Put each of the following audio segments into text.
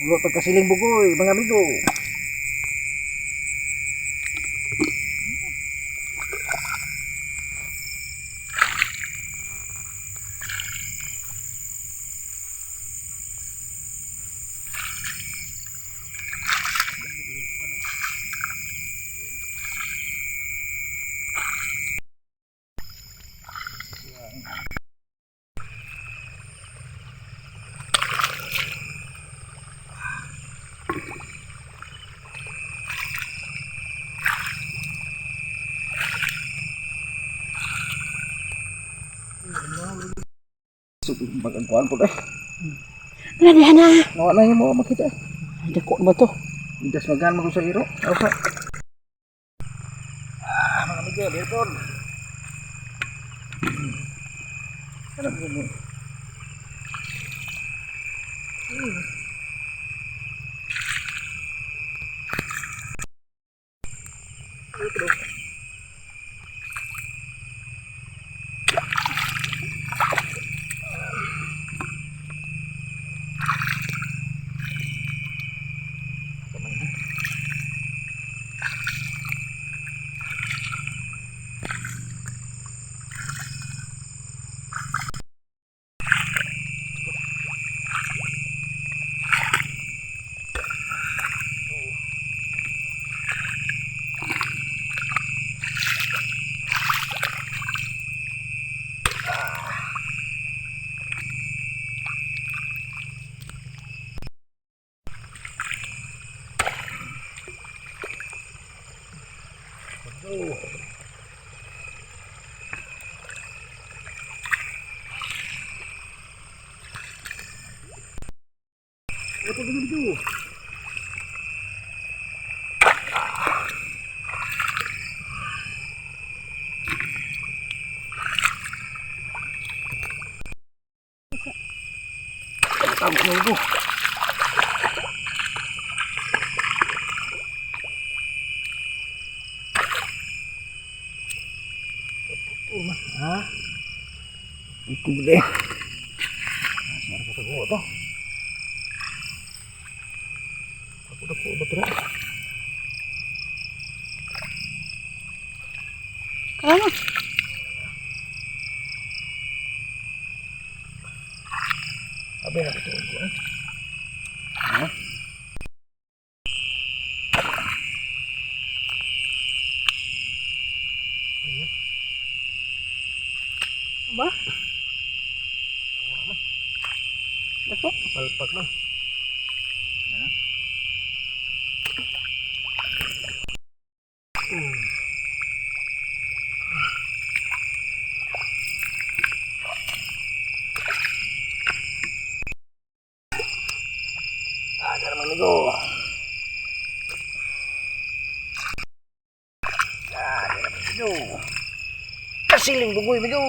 Ulo pagkasiling bugoy, mga amigo. Magagkuhan po deh. Nadihan na. Nawa na yung mga makita. Dako ba to? Idas magan mo sa iro. Alsa. Mga amigo, dito. Ano po mo? Ito dito. Tama na ito. Ha? Ito deh. Sarap ito ko ito. Ako betul. Ano? Apa yang betul ko? Hah? Ba? Dako? Palpak lah. Agar amigo. Agar amigo. Kasiling bugoy amigo.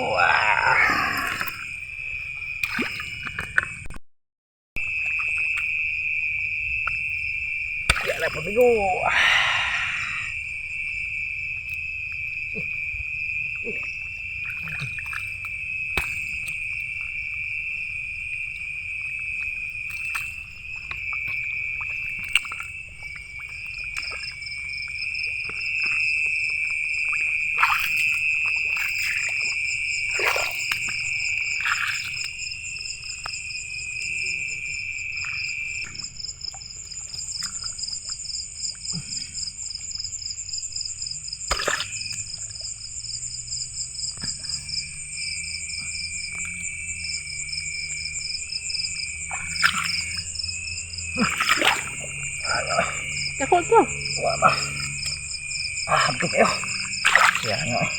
Ya lah amigo. Dako to. Wah ba. Hampir kayo. Ya nga eh.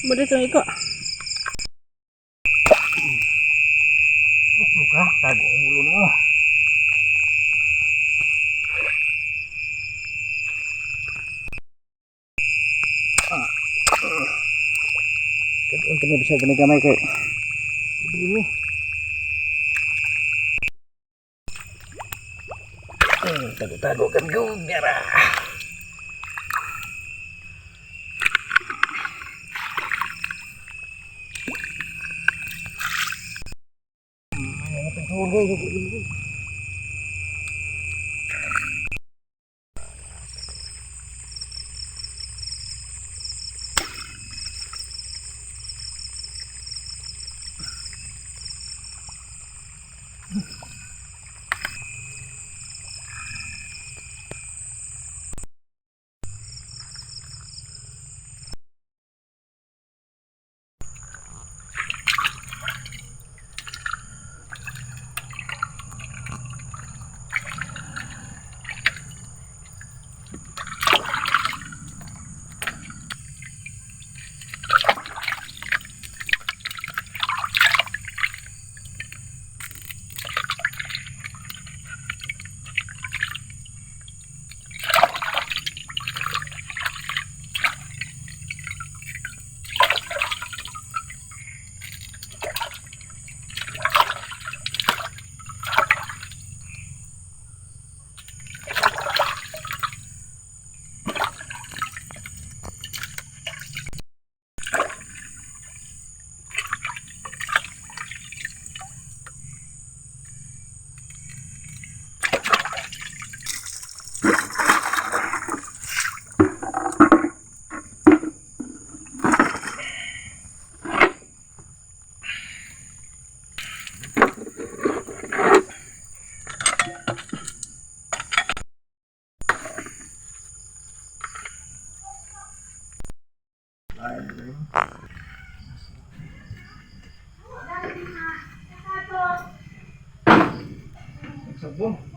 Mo dito iko. Luka, tago ang ulo mo. Untuk bisa berikan mai kay. Ini. Tago-tago kan juga. Boom.